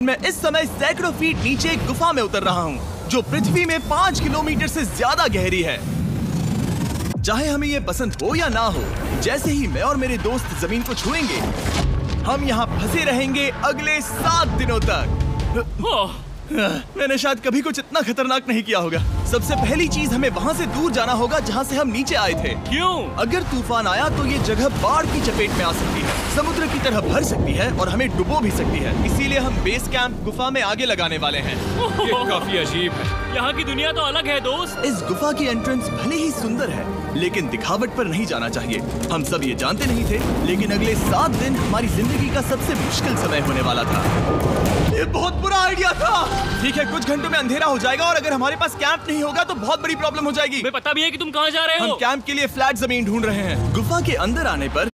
मैं इस समय सैकड़ों फीट नीचे एक गुफा में उतर रहा हूँ जो पृथ्वी में 5 किलोमीटर से ज्यादा गहरी है। चाहे हमें ये पसंद हो या ना हो, जैसे ही मैं और मेरे दोस्त जमीन को छुएंगे, हम यहाँ फंसे रहेंगे अगले 7 दिनों तक। मैंने शायद कभी कुछ इतना खतरनाक नहीं किया होगा। सबसे पहली चीज, हमें वहाँ से दूर जाना होगा जहाँ से हम नीचे आए थे। क्यों? अगर तूफान आया तो ये जगह बाढ़ की चपेट में आ सकती है, समुद्र की तरह भर सकती है और हमें डुबो भी सकती है। इसीलिए हम बेस कैंप गुफा में आगे लगाने वाले हैं। ये काफी अजीब है। यहाँ की दुनिया तो अलग है दोस्त। इस गुफा की एंट्रेंस भले ही सुंदर है, लेकिन दिखावट पर नहीं जाना चाहिए। हम सब ये जानते नहीं थे, लेकिन अगले 7 दिन हमारी जिंदगी का सबसे मुश्किल समय होने वाला था। ये बहुत बुरा आइडिया था। ठीक है, कुछ घंटों में अंधेरा हो जाएगा और अगर हमारे पास कैंप नहीं होगा तो बहुत बड़ी प्रॉब्लम हो जाएगी। हमें पता भी है कि तुम कहाँ जा रहे हो। हम कैंप के लिए फ्लैट जमीन ढूंढ रहे हैं। गुफा के अंदर आने पर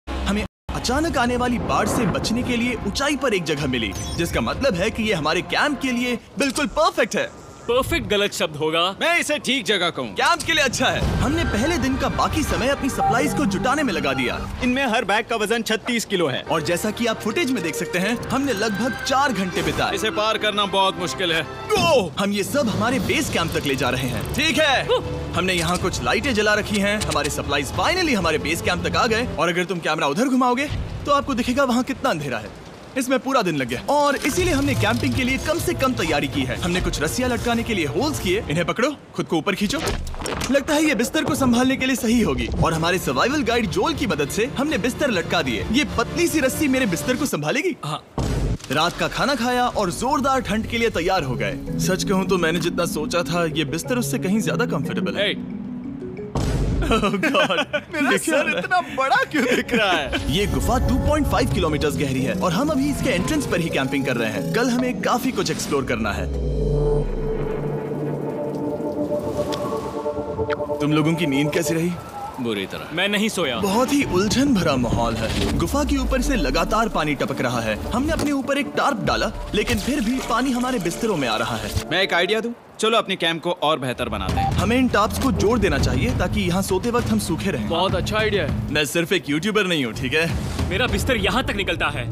हमें अचानक आने वाली बाढ़ से बचने के लिए ऊंचाई पर एक जगह मिली, जिसका मतलब है कि ये हमारे कैंप के लिए बिल्कुल परफेक्ट है। परफेक्ट गलत शब्द होगा। मैं इसे ठीक जगह कहूँ। कैंप के लिए अच्छा है। हमने पहले दिन का बाकी समय अपनी सप्लाईज को जुटाने में लगा दिया। इनमें हर बैग का वजन 36 किलो है और जैसा कि आप फुटेज में देख सकते हैं, हमने लगभग 4 घंटे बिताए। इसे पार करना बहुत मुश्किल है। हम ये सब हमारे बेस कैंप तक ले जा रहे हैं। ठीक है, हमने यहाँ कुछ लाइटें जला रखी हैं। हमारे सप्लाईज फाइनली हमारे बेस कैंप तक आ गए और अगर तुम कैमरा उधर घुमाओगे तो आपको दिखेगा वहाँ कितना अंधेरा है। इसमें पूरा दिन लग गया और इसीलिए हमने कैंपिंग के लिए कम से कम तैयारी की है। हमने कुछ रस्सियां लटकाने के लिए होल्स किए। इन्हें पकड़ो, खुद को ऊपर खींचो। लगता है ये बिस्तर को संभालने के लिए सही होगी और हमारे सर्वाइवल गाइड जोल की मदद से हमने बिस्तर लटका दिए। ये पतली सी रस्सी मेरे बिस्तर को संभालेगी। रात का खाना खाया और जोरदार ठंड के लिए तैयार हो गए। सच कहूँ तो मैंने जितना सोचा था, ये बिस्तर उससे कहीं ज्यादा कंफर्टेबल है। Oh God, मेरा सर इतना बड़ा क्यों दिख रहा है? ये गुफा 2.5 किलोमीटर गहरी है और हम अभी इसके एंट्रेंस पर ही कैंपिंग कर रहे हैं। कल हमें काफी कुछ एक्सप्लोर करना है। तुम लोगों की नींद कैसी रही? बुरी तरह। मैं नहीं सोया। बहुत ही उलझन भरा माहौल है। गुफा के ऊपर से लगातार पानी टपक रहा है। हमने अपने ऊपर एक टार्प डाला, लेकिन फिर भी पानी हमारे बिस्तरों में आ रहा है। मैं एक आइडिया दूं? चलो अपने कैंप को और बेहतर बनाते हैं। हमें इन टार्प्स को जोड़ देना चाहिए ताकि यहाँ सोते वक्त हम सूखे रहें। बहुत अच्छा आइडिया है। मैं सिर्फ एक यूट्यूबर नहीं हूँ, ठीक है? मेरा बिस्तर यहाँ तक निकलता है।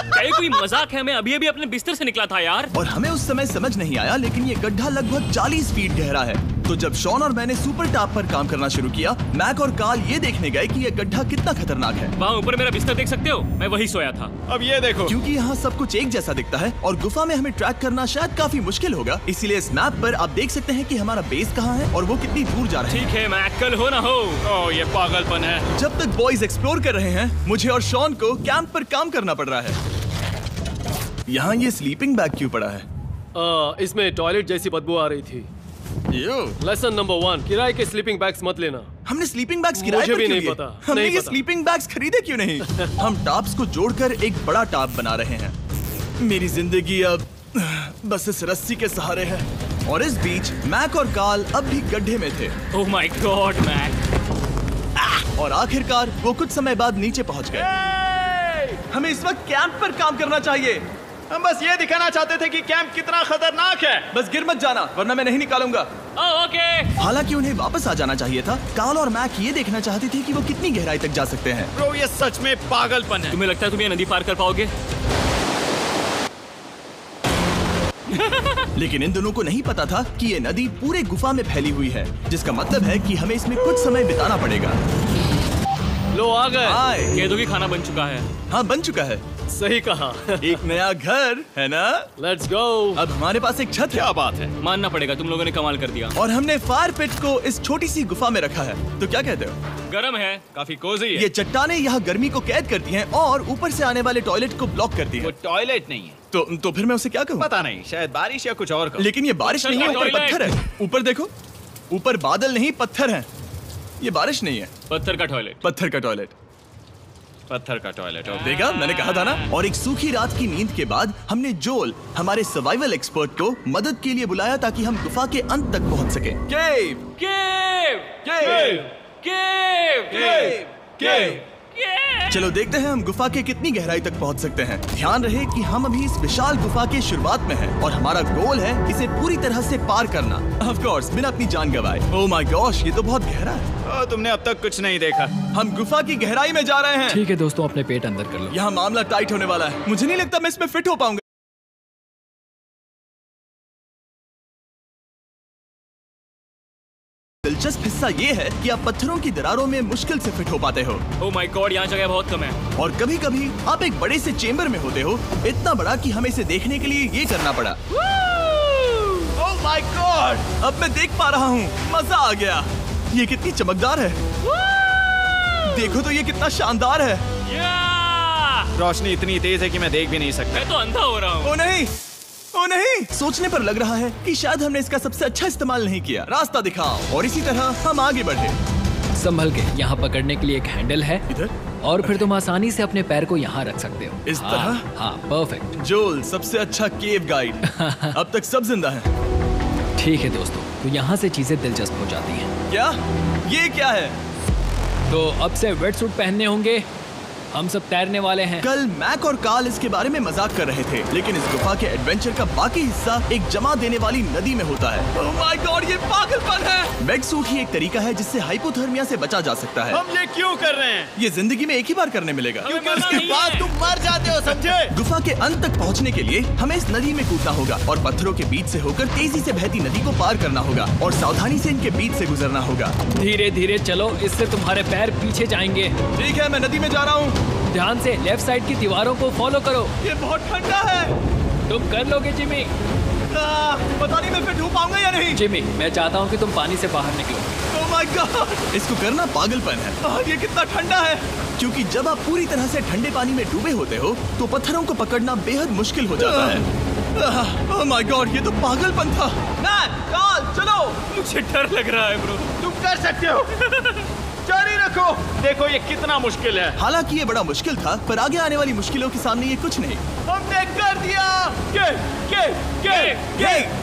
क्या ये कोई मजाक है? मैं अभी अभी अपने बिस्तर से निकला था यार। और हमें उस समय समझ नहीं आया, लेकिन ये गड्ढा लगभग 40 फीट गहरा है। तो जब शॉन और मैंने सुपर टॉप पर काम करना शुरू किया, मैक और कार्ल ये देखने गए कि ये गड्ढा कितना खतरनाक है। वहाँ ऊपर मेरा बिस्तर देख सकते हो? मैं वही सोया था। अब ये देखो, क्योंकि यहाँ सब कुछ एक जैसा दिखता है और गुफा में हमें ट्रैक करना शायद काफी मुश्किल होगा, इसीलिए इस मैप पर आप देख सकते हैं कि हमारा बेस कहाँ है और वो कितनी दूर जा रहा है। ठीक है, मैक कल हो ना हो। ओह ये पागलपन है। जब तक बॉयज एक्सप्लोर कर रहे हैं, मुझे और शॉन को कैंप पर काम करना पड़ रहा है। यहाँ ये स्लीपिंग बैग क्यों पड़ा है? इसमें टॉयलेट जैसी बदबू आ रही थी। लेसन नंबर 1, किराए के स्लीपिंग बैग्स मत लेना। हमने स्लीपिंग बैग्स किराए मुझे पर भी क्यों नहीं लिए? पता। हमने नहीं ये पता। स्लीपिंग बैग्स खरीदे क्यों नहीं? हम टॉप्स को जोड़कर एक बड़ा टॉप बना रहे हैं। मेरी जिंदगी अब बस इस रस्सी के सहारे है। और इस बीच मैक और कार्ल अब भी गड्ढे में थे। Oh my God Mac. और आखिरकार वो कुछ समय बाद नीचे पहुंच गए। हमें इस वक्त कैंप पर काम करना चाहिए। हम बस ये दिखाना चाहते थे कि कैंप कितना खतरनाक है। बस गिर मत जाना, वरना मैं नहीं निकालूंगा। ओके। हालांकि उन्हें वापस आ जाना चाहिए था। कार्ल और मैक ये देखना चाहते थे कि वो कितनी गहराई तक जा सकते हैं। ब्रो ये सच में पागलपन है। तुम्हें लगता है तुम ये नदी पार कर पाओगे? लेकिन इन दोनों को नहीं पता था कि ये नदी पूरे गुफा में फैली हुई है, जिसका मतलब है कि हमें इसमें कुछ समय बिताना पड़ेगा। लो आ गए। हाय। कह दो कि खाना बन चुका है। हाँ, बन चुका है। सही कहा। एक नया घर है ना? Let's go. अब हमारे पास एक छत है। क्या बात है। मानना पड़ेगा, तुम लोगों ने कमाल कर दिया। और हमने फायर पिट को इस छोटी सी गुफा में रखा है। तो क्या कहते हो? गरम है। काफी कोजी है। ये चट्टानें यहाँ गर्मी को कैद करती हैं और ऊपर से आने वाले टॉयलेट को ब्लॉक करती वो हैं। टॉयलेट नहीं है। तो फिर मैं उसे क्या कहूँ? पता नहीं, शायद बारिश या कुछ और। लेकिन ये बारिश नहीं है, ऊपर टॉयलेट। पत्थर है। ऊपर देखो, ऊपर बादल नहीं पत्थर है। ये बारिश नहीं है, पत्थर का टॉयलेट। पत्थर का टॉयलेट। पत्थर का टॉयलेट। देखा, मैंने कहा था ना। और एक सूखी रात की नींद के बाद हमने जोल, हमारे सर्वाइवल एक्सपर्ट को मदद के लिए बुलाया ताकि हम गुफा के अंत तक पहुंच सके। केव, केव, केव, केव, केव, केव, चलो देखते हैं हम गुफा के कितनी गहराई तक पहुंच सकते हैं। ध्यान रहे कि हम अभी इस विशाल गुफा के शुरुआत में हैं और हमारा गोल है इसे पूरी तरह से पार करना। ऑफ कोर्स बिना अपनी जान गंवाए। ओह माय गॉश, ये तो बहुत गहरा है। तुमने अब तक कुछ नहीं देखा। हम गुफा की गहराई में जा रहे हैं। ठीक है दोस्तों, अपने पेट अंदर कर लो। यहाँ मामला टाइट होने वाला है। मुझे नहीं लगता मैं इसमें फिट हो पाऊंगा। दिलचस्प हिस्सा ये है कि आप पत्थरों की दरारों में मुश्किल से फिट हो पाते हो। ओह माय गॉड, यहाँ जगह बहुत कम है। और कभी कभी आप एक बड़े से चेम्बर में होते हो, इतना बड़ा कि हमें इसे देखने के लिए ये करना पड़ा। ओह माय गॉड, अब मैं देख पा रहा हूँ। मजा आ गया। ये कितनी चमकदार है। देखो तो ये कितना शानदार है। रोशनी इतनी तेज है कि मैं देख भी नहीं सकता। मैं तो अंधा हो रहा हूँ। ओ नहीं, ओ नहीं, सोचने पर लग रहा है कि शायद हमने इसका सबसे अच्छा इस्तेमाल नहीं किया। रास्ता दिखाओ। और इसी तरह हम आगे बढ़े। संभल के, यहाँ पकड़ने के लिए एक हैंडल है इधर और फिर तुम आसानी से अपने पैर को यहाँ रख सकते हो। इस तरह? हाँ, परफेक्ट। जोल सबसे अच्छा केव गाइड। अब तक सब जिंदा हैं। ठीक है दोस्तों, तो यहाँ से चीजें दिलचस्प हो जाती हैं। क्या? ये क्या है? तो अब से वेट सूट पहनने होंगे। हम सब तैरने वाले हैं। कल मैक और कार्ल इसके बारे में मजाक कर रहे थे, लेकिन इस गुफा के एडवेंचर का बाकी हिस्सा एक जमा देने वाली नदी में होता है। ओह माय गॉड, ये पागलपन है। वेट सूट ही एक तरीका है जिससे हाइपोथर्मिया से बचा जा सकता है। हम ये क्यों कर रहे हैं? ये जिंदगी में एक ही बार करने मिलेगा। क्योंकि उसके बाद तुम मर जाते हो, समझे? गुफा के अंत तक पहुंचने के लिए हमें इस नदी में कूदना होगा और पत्थरों के बीच से होकर तेजी से बहती नदी को पार करना होगा और सावधानी से इनके बीच से गुजरना होगा। धीरे धीरे चलो, इससे तुम्हारे पैर पीछे जाएंगे। ठीक है, मैं नदी में जा रहा हूँ। ध्यान से लेफ्ट साइड की दीवारों को फॉलो करो। ये बहुत ठंडा है। तुम कर लोगे जिमी। पता नहीं मैं फिट हो पाऊंगा या नहीं। जिमी, मैं चाहता हूँ कि तुम पानी से बाहर निकलो। ओह माय गॉड, इसको करना पागलपन है। ये कितना ठंडा है। क्योंकि जब आप पूरी तरह से ठंडे पानी में डूबे होते हो तो पत्थरों को पकड़ना बेहद मुश्किल हो जाता है। ओह माय गॉड, ये तो पागलपन था। कार्ल, चलो। मुझे डर लग रहा है ब्रो। तुम कर सकते हो। जारी रखो। देखो ये कितना मुश्किल है। हालांकि ये बड़ा मुश्किल था, पर आगे आने वाली मुश्किलों के सामने ये कुछ नहीं। हमने कर दिया।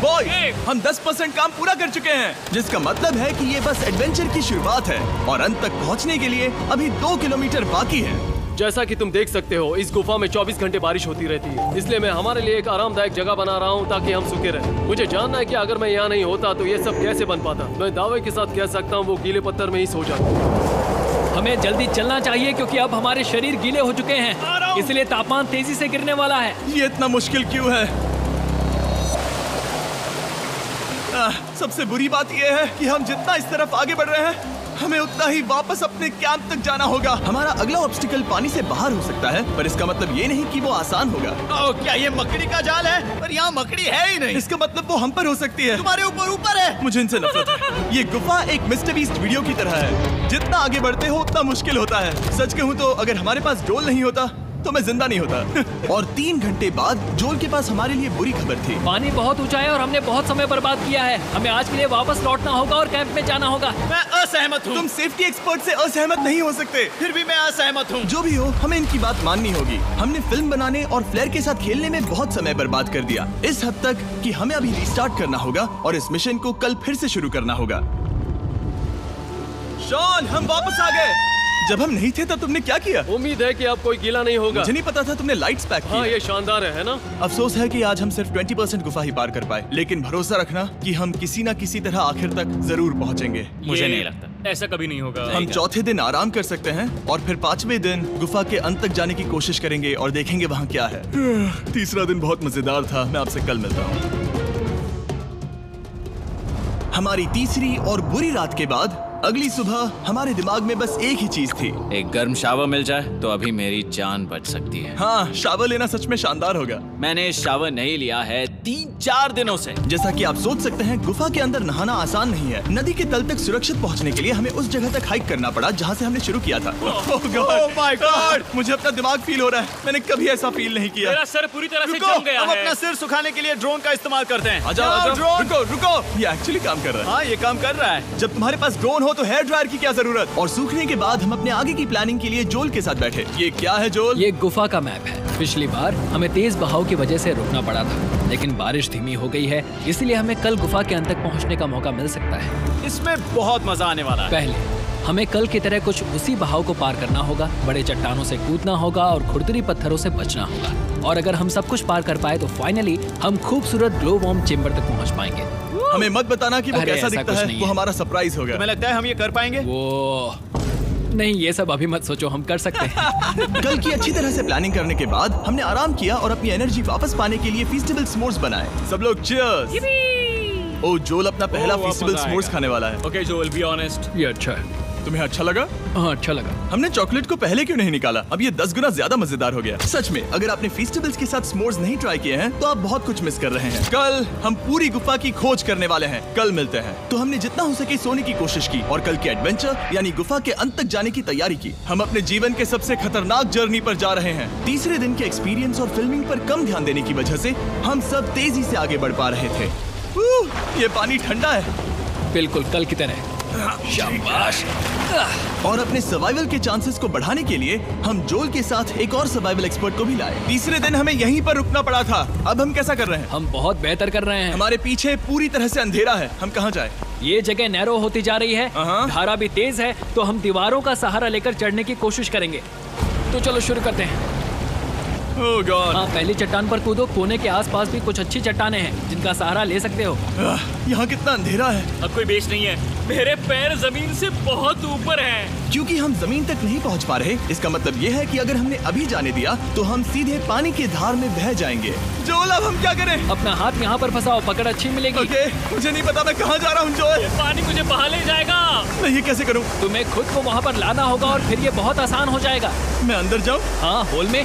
बॉय, हम 10% काम पूरा कर चुके हैं, जिसका मतलब है कि ये बस एडवेंचर की शुरुआत है और अंत तक पहुंचने के लिए अभी 2 किलोमीटर बाकी है। जैसा कि तुम देख सकते हो, इस गुफा में 24 घंटे बारिश होती रहती है, इसलिए मैं हमारे लिए एक आरामदायक जगह बना रहा हूँ ताकि हम सूखे रहें। मुझे जानना है कि अगर मैं यहाँ नहीं होता तो ये सब कैसे बन पाता। मैं दावे के साथ कह सकता हूँ वो गीले पत्थर में ही सो जाता। हमें जल्दी चलना चाहिए क्योंकि अब हमारे शरीर गीले हो चुके हैं, इसलिए तापमान तेजी से गिरने वाला है। ये इतना मुश्किल क्यों है? सबसे बुरी बात यह है कि हम जितना इस तरफ आगे बढ़ रहे हैं, हमें उतना ही वापस अपने कैंप तक जाना होगा। हमारा अगला ऑब्स्टिकल पानी से बाहर हो सकता है, पर इसका मतलब ये नहीं कि वो आसान होगा। क्या ये मकड़ी का जाल है? पर यहाँ मकड़ी है ही नहीं। इसका मतलब वो हम पर हो सकती है। तुम्हारे ऊपर है। मुझे इनसे नफरत है। ये गुफा एक मिस्टर बीस्ट वीडियो की तरह है। जितना आगे बढ़ते हो उतना मुश्किल होता है। सच कहूँ तो अगर हमारे पास डोल नहीं होता तो मैं जिंदा नहीं होता। और 3 घंटे बाद जोल के पास हमारे लिए बुरी खबर थी। पानी बहुत ऊंचा है और हमने बहुत समय बर्बाद किया है। हमें आज के लिए वापस लौटना होगा और कैंप में जाना होगा। मैं असहमत हूँ। तुम सेफ्टी एक्सपर्ट से असहमत नहीं हो सकते। फिर भी मैं असहमत हूँ। जो भी हो, हमें इनकी बात माननी होगी। हमने फिल्म बनाने और फ्लेयर के साथ खेलने में बहुत समय बर्बाद कर दिया, इस हद तक कि हमें अभी रिस्टार्ट करना होगा और इस मिशन को कल फिर से शुरू करना होगा। शॉन, हम वापस आ गए। जब हम नहीं थे तब तुमने क्या किया? उम्मीद है कि अब कोई गीला नहीं होगा। मुझे नहीं पता था तुमने लाइट्स पैक की। हाँ, ये शानदार है ना? अफसोस है कि आज हम सिर्फ 20% गुफा ही पार कर पाए, लेकिन भरोसा रखना कि हम किसी न किसी तरह आखिर तक जरूर पहुंचेंगे। मुझे नहीं लगता ऐसा कभी नहीं होगा। हम चौथे दिन आराम कर सकते हैं और फिर 5वें दिन गुफा के अंत तक जाने की कोशिश करेंगे और देखेंगे वहाँ क्या है। तीसरा दिन बहुत मजेदार था। मैं आपसे कल मिलता हूँ। हमारी तीसरी और बुरी रात के बाद अगली सुबह हमारे दिमाग में बस एक ही चीज थी। एक गर्म शावर मिल जाए तो अभी मेरी जान बच सकती है। हाँ, शावर लेना सच में शानदार होगा। मैंने शावर नहीं लिया है 3-4 दिनों से। जैसा कि आप सोच सकते हैं, गुफा के अंदर नहाना आसान नहीं है। नदी के तल तक सुरक्षित पहुंचने के लिए हमें उस जगह तक हाइक करना पड़ा जहां से हमने शुरू किया था। Oh my God! मुझे अपना दिमाग फील हो रहा है। मैंने कभी ऐसा फील नहीं किया। मेरा सर पूरी तरह से रुको, जम गया हम है। अपना सिर सुखाने के लिए ड्रोन का इस्तेमाल करते हैं। आजाओ, ड्रोन। रुको रुको, ये एक्चुअली काम कर रहा है। हाँ, ये काम कर रहा है। जब तुम्हारे पास ड्रोन हो तो हेयर ड्रायर की क्या जरूरत। और सूखने के बाद हम अपने आगे की प्लानिंग के लिए जोल के साथ बैठे। ये क्या है जोल? ये गुफा का मैप है। पिछली बार हमें तेज बहाव की वजह से रुकना पड़ा था, लेकिन बारिश धीमी हो गई है, इसलिए हमें कल गुफा के अंत तक पहुंचने का मौका मिल सकता है। इसमें बहुत मजा आने वाला है। पहले हमें कल की तरह कुछ उसी बहाव को पार करना होगा। बड़े चट्टानों से कूदना होगा और खुरदुरी पत्थरों से बचना होगा। और अगर हम सब कुछ पार कर पाए तो फाइनली हम खूबसूरत ग्लो वॉर्म चेम्बर तक पहुंच पाएंगे। हमें मत बताना कि वो अरे, कैसा ऐसा दिखता कुछ है, नहीं वो है। हमारा सरप्राइज होगा। तुम्हें लगता है हम ये कर पाएंगे? वो नहीं, ये सब अभी मत सोचो, हम कर सकते हैं। कल की अच्छी तरह से प्लानिंग करने के बाद हमने आराम किया और अपनी एनर्जी वापस पाने के लिए फीस्टेबल स्मोर्स बनाए। सब लोग चीयर्स। ओ, जोल अपना पहला ओ, अब फीस्टेबल मजा स्मोर्स आएगा। खाने वाला है। Okay Joel, be honest. ये अच्छा है। तुम्हें अच्छा लगा? हाँ, अच्छा लगा। हमने चॉकलेट को पहले क्यों नहीं निकाला? अब ये 10 गुना ज्यादा मजेदार हो गया। सच में, अगर आपने फीस्टेबल्स के साथ स्मोर्स नहीं ट्राई किए हैं तो आप बहुत कुछ मिस कर रहे हैं। कल हम पूरी गुफा की खोज करने वाले हैं। कल मिलते हैं। तो हमने जितना हो सके सोने की कोशिश की और कल के एडवेंचर यानी गुफा के अंत तक जाने की तैयारी की। हम अपने जीवन के सबसे खतरनाक जर्नी पर जा रहे हैं। तीसरे दिन के एक्सपीरियंस और फिल्मिंग पर कम ध्यान देने की वजह से हम सब तेजी से आगे बढ़ पा रहे थे। ये पानी ठंडा है। बिल्कुल कल की तरह। शाबाश। और अपने सर्वाइवल के चांसेस को बढ़ाने के लिए हम जोल के साथ एक और सर्वाइवल एक्सपर्ट को भी लाए। तीसरे दिन हमें यहीं पर रुकना पड़ा था। अब हम कैसा कर रहे हैं? हम बहुत बेहतर कर रहे हैं। हमारे पीछे पूरी तरह से अंधेरा है। हम कहाँ जाए? ये जगह नैरो होती जा रही है, हाँ। धारा भी तेज है, तो हम दीवारों का सहारा लेकर चढ़ने की कोशिश करेंगे। तो चलो शुरू करते हैं। ओह गॉड। हाँ, पहली चट्टान पर कूदो। कोने के आसपास भी कुछ अच्छी चट्टानें हैं जिनका सहारा ले सकते हो। यहाँ कितना अंधेरा है। अब कोई बेस नहीं है। मेरे पैर जमीन से बहुत ऊपर हैं। क्योंकि हम जमीन तक नहीं पहुँच पा रहे, इसका मतलब ये है कि अगर हमने अभी जाने दिया तो हम सीधे पानी की धार में बह जाएंगे। जोल, अब हम क्या करें? अपना हाथ यहाँ पर फंसाओ, पकड़ अच्छी मिलेगी। ओके, मुझे नहीं पता मैं कहाँ जा रहा हूँ जोल। पानी मुझे बहा ले जाएगा। मैं ये कैसे करूँ? तुम्हें खुद को वहाँ पर लाना होगा और फिर ये बहुत आसान हो जाएगा। मैं अंदर जाऊँ? हाँ, होल में।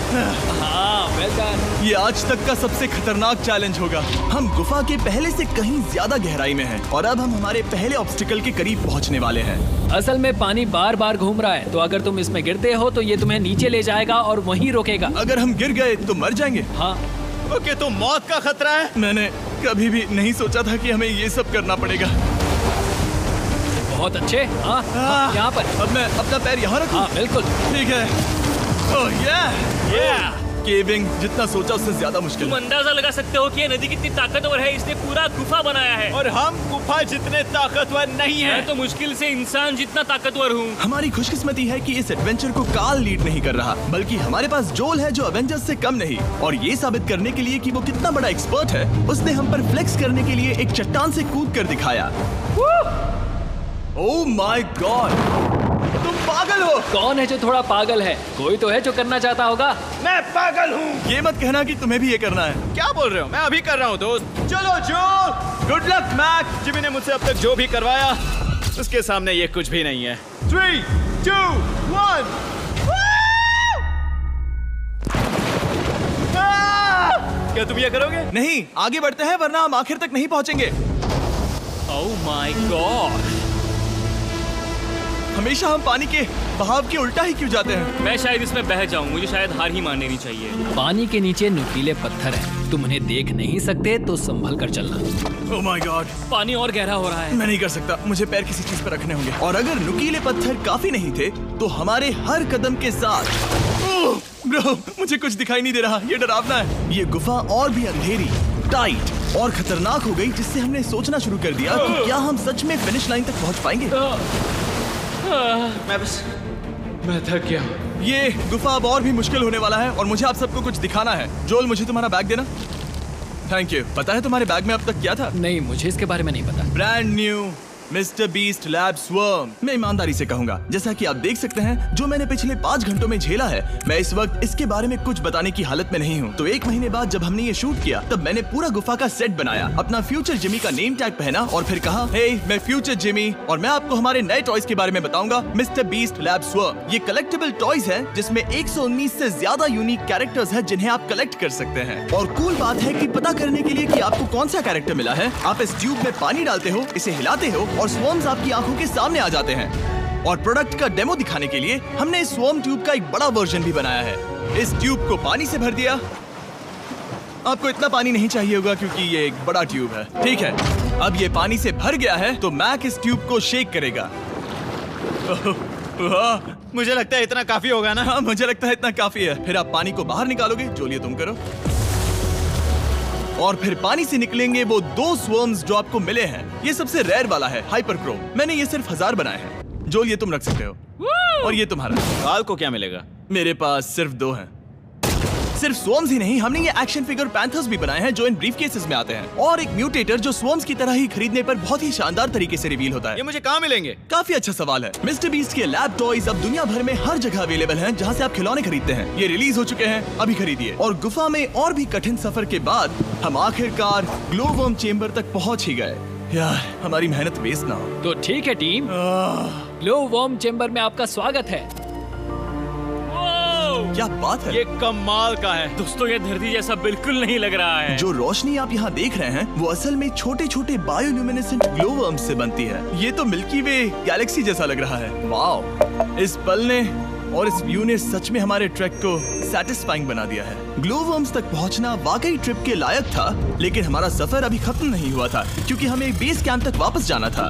हाँ, वेल डन। ये आज तक का सबसे खतरनाक चैलेंज होगा। हम गुफा के पहले से कहीं ज्यादा गहराई में हैं और अब हम हमारे पहले ऑब्स्टिकल के करीब पहुंचने वाले हैं। असल में पानी बार बार घूम रहा है, तो अगर तुम इसमें गिरते हो तो ये तुम्हें नीचे ले जाएगा और वहीं रोकेगा। अगर हम गिर गए तो मर जाएंगे। हाँ, ओके, तो मौत का खतरा है। मैंने कभी भी नहीं सोचा था कि हमें ये सब करना पड़ेगा। बहुत अच्छे। हाँ, हाँ, यहाँ पर। अब मैं अपना पैर यहाँ रखूं? हाँ, बिल्कुल। ठीक है। ओह yeah! केविंग जितना सोचा उससे ज्यादा मुश्किल तुम है। अंदाजा लगा सकते हो कि ये नदी कितनी ताकतवर है। इसने पूरा गुफा बनाया है। और हम गुफा जितने ताकतवर नहीं मैं हैं। तो मुश्किल से इंसान जितना ताकतवर हूँ। हमारी खुशकिस्मती है कि इस एडवेंचर को काल लीड नहीं कर रहा, बल्कि हमारे पास जोल है जो अवेंजर्स से कम नहीं। और ये साबित करने के लिए कि वो कितना बड़ा एक्सपर्ट है, उसने हम पर फ्लेक्स करने के लिए एक चट्टान से कूद कर दिखाया। ओह माय गॉड, तुम पागल हो। कौन है जो थोड़ा पागल है? कोई तो है जो करना चाहता होगा। मैं पागल हूँ। ये मत कहना कि तुम्हें भी ये करना है। क्या बोल रहे हो? मैं अभी कर रहा हूँ दोस्त। चलो जो, गुड लक मैक। जिमी ने मुझसे अब तक जो भी करवाया उसके सामने ये कुछ भी नहीं है। 3, 2, 1। क्या तुम ये करोगे? नहीं, आगे बढ़ते हैं वरना हम आखिर तक नहीं पहुंचेंगे। ओह माय गॉड। हमेशा हम पानी के बहाव के उल्टा ही क्यों जाते हैं? मैं शायद इसमें बह जाऊं। मुझे शायद हार ही मान लेनी चाहिए। पानी के नीचे नुकीले पत्थर हैं। तुम उन्हें देख नहीं सकते तो संभल कर चलना। ओह माय गॉड, पानी और गहरा हो रहा है। मैं नहीं कर सकता। मुझे पैर किसी चीज पर रखने होंगे। और अगर नुकीले पत्थर काफी नहीं थे तो हमारे हर कदम के साथ ब्रो, मुझे कुछ दिखाई नहीं दे रहा। ये डरावना है। ये गुफा और भी अंधेरी, टाइट और खतरनाक हो गई, जिससे हमने सोचना शुरू कर दिया कि क्या हम सच में फिनिश लाइन तक पहुंच पाएंगे। मैं थक गया। ये गुफा अब और भी मुश्किल होने वाला है और मुझे आप सबको कुछ दिखाना है। जोल, मुझे तुम्हारा बैग देना। Thank you. पता है तुम्हारे बैग में अब तक क्या था? नहीं, मुझे इसके बारे में नहीं पता। Brand new mister beast lab swarm. मैं ईमानदारी से कहूंगा, जैसा कि आप देख सकते हैं, जो मैंने पिछले 5 घंटों में झेला है, मैं इस वक्त इसके बारे में कुछ बताने की हालत में नहीं हूँ। तो 1 महीने बाद जब हमने ये शूट किया, तब मैंने पूरा गुफा का सेट बनाया, अपना फ्यूचर जिमी का नेम टैग पहना और फिर कहा, हे मैं फ्यूचर जिमी और मैं आपको हमारे नए टॉयज के बारे में बताऊंगा, मिस्टर बीस्ट लैब स्वर्म। ये कलेक्टेबल टॉयज है जिसमें 119 से ज्यादा यूनिक कैरेक्टर्स है जिन्हें आप कलेक्ट कर सकते हैं। और कूल बात है कि पता करने के लिए कि आपको कौन सा कैरेक्टर मिला है, आप इस ट्यूब में पानी डालते हो, इसे हिलाते हो और स्वर्म्स आपकी आंखों के सामने आ जाते हैं। और प्रोडक्ट का डेमो दिखाने के लिए हमने इस स्वॉर्म ट्यूब का एक बड़ा वर्जन भी बनाया है। इस ट्यूब को पानी से भर दिया। आपको इतना पानी नहीं चाहिए होगा क्योंकि ये एक बड़ा ट्यूब है। ठीक है, अब ये पानी से भर गया है तो मैक इस ट्यूब को शेक करेगा। मुझे लगता है इतना काफी होगा ना? हाँ, मुझे लगता है इतना काफी है। फिर आप पानी को बाहर निकालोगे। जो लिए तुम करो। और फिर पानी से निकलेंगे वो 2 स्वर्म्स जो आपको मिले हैं। ये सबसे रेयर वाला है, हाइपरक्रोम। मैंने ये सिर्फ 1000 बनाए हैं। जोल, ये तुम रख सकते हो और ये तुम्हारा। काल को क्या मिलेगा? मेरे पास सिर्फ 2 हैं। सिर्फ स्वर्म्स ही नहीं, हमने ये एक्शन फिगर पैंथर्स भी बनाए हैं जो इन ब्रीफकेसेस में आते हैं, और एक म्यूटेटर जो स्वर्म्स की तरह ही खरीदने पर बहुत ही शानदार तरीके से रिवील होता है। ये मुझे कहाँ मिलेंगे? काफी अच्छा सवाल है। मिस्टर बीस्ट के लैब टॉयज अब दुनिया भर में हर जगह अवेलेबल हैं जहां से आप खिलौने खरीदते हैं। ये रिलीज हो चुके हैं, अभी खरीदिए। और गुफा में और भी कठिन सफर के बाद हम आखिरकार ग्लोवर्म चेम्बर तक पहुंच ही गए। यार, हमारी मेहनत वेस्ट ना हो। तो ठीक है टीम, ग्लो वर्म चेम्बर में आपका स्वागत है। क्या बात है, ये कमाल का है। दोस्तों, ये धरती जैसा बिल्कुल नहीं लग रहा है। जो रोशनी आप यहाँ देख रहे हैं वो असल में छोटे छोटे बायोल्यूमिनेसेंट ग्लोवर्म्स से बनती है। ये तो मिल्की वे गैलेक्सी जैसा लग रहा है। वाओ, इस पल ने और इस व्यू ने सच में हमारे ट्रैक को सैटिस्फाइंग बना दिया है। ग्लोवर्म्स तक पहुंचना वाकई ट्रिप के लायक था, लेकिन हमारा सफर अभी खत्म नहीं हुआ था क्योंकि हमें बेस कैंप तक वापस जाना था।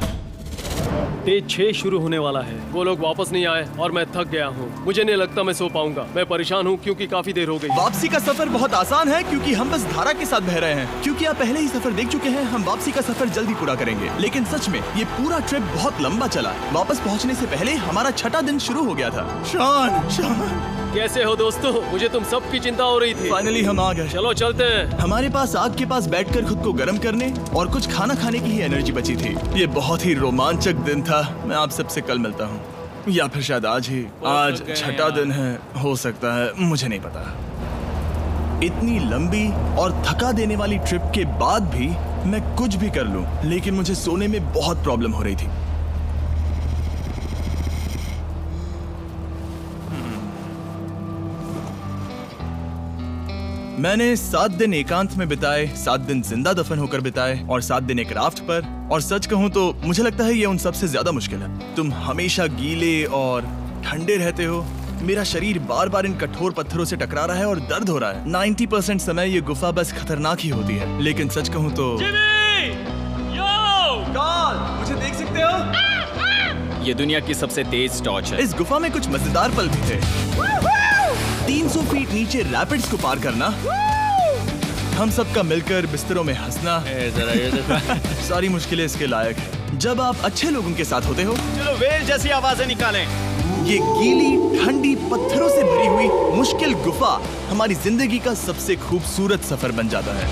डे 6 शुरू होने वाला है। वो लोग वापस नहीं आए और मैं थक गया हूँ। मुझे नहीं लगता मैं सो पाऊंगा। मैं परेशान हूँ क्योंकि काफी देर हो गई। वापसी का सफर बहुत आसान है क्योंकि हम बस धारा के साथ बह रहे हैं। क्योंकि आप पहले ही सफर देख चुके हैं, हम वापसी का सफर जल्दी पूरा करेंगे। लेकिन सच में ये पूरा ट्रिप बहुत लंबा चला। वापस पहुँचने से पहले हमारा 6वां दिन शुरू हो गया था। शान, कैसे हो दोस्तों? मुझे तुम सब की चिंता हो रही थी। फाइनली हम आ गए। चलो चलते हैं। हमारे पास आग के पास बैठकर खुद को गर्म करने और कुछ खाना खाने की ही एनर्जी बची थी। ये बहुत ही रोमांचक दिन था। मैं आप सबसे कल मिलता हूँ, या फिर शायद आज ही। आज 6वां दिन है, हो सकता है, मुझे नहीं पता। इतनी लंबी और थका देने वाली ट्रिप के बाद भी मैं कुछ भी कर लूं, लेकिन मुझे सोने में बहुत प्रॉब्लम हो रही थी। मैंने 7 दिन एकांत में बिताए, 7 दिन जिंदा दफन होकर बिताए और 7 दिन एक राफ्ट पर। और सच कहूं तो मुझे लगता है ये उन सबसे ज्यादा मुश्किल है। तुम हमेशा गीले और ठंडे रहते हो। मेरा शरीर बार बार इन कठोर पत्थरों से टकरा रहा है और दर्द हो रहा है। 90% समय ये गुफा बस खतरनाक ही होती है। लेकिन सच कहूं तो कार्ल, मुझे देख सकते हो? ये दुनिया की सबसे तेज टॉर्च है। इस गुफा में कुछ मजेदार पल भी थे। 300 फीट नीचे रैपिड्स को पार करना, हम सबका मिलकर बिस्तरों में हंसना, सारी मुश्किलें इसके लायक है जब आप अच्छे लोगों के साथ होते हो। चलो वेल जैसी आवाजें निकालें। ये गीली ठंडी पत्थरों से भरी हुई मुश्किल गुफा हमारी जिंदगी का सबसे खूबसूरत सफर बन जाता है।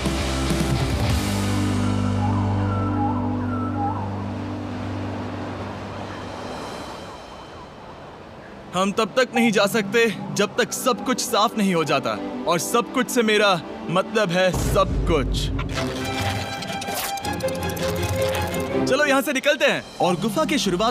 हम तब तक नहीं जा सकते जब तक सब कुछ साफ नहीं हो जाता, और सब कुछ से मेरा मतलब है सब कुछ। चलो यहाँ से निकलते हैं। और गुफा के शुरुआत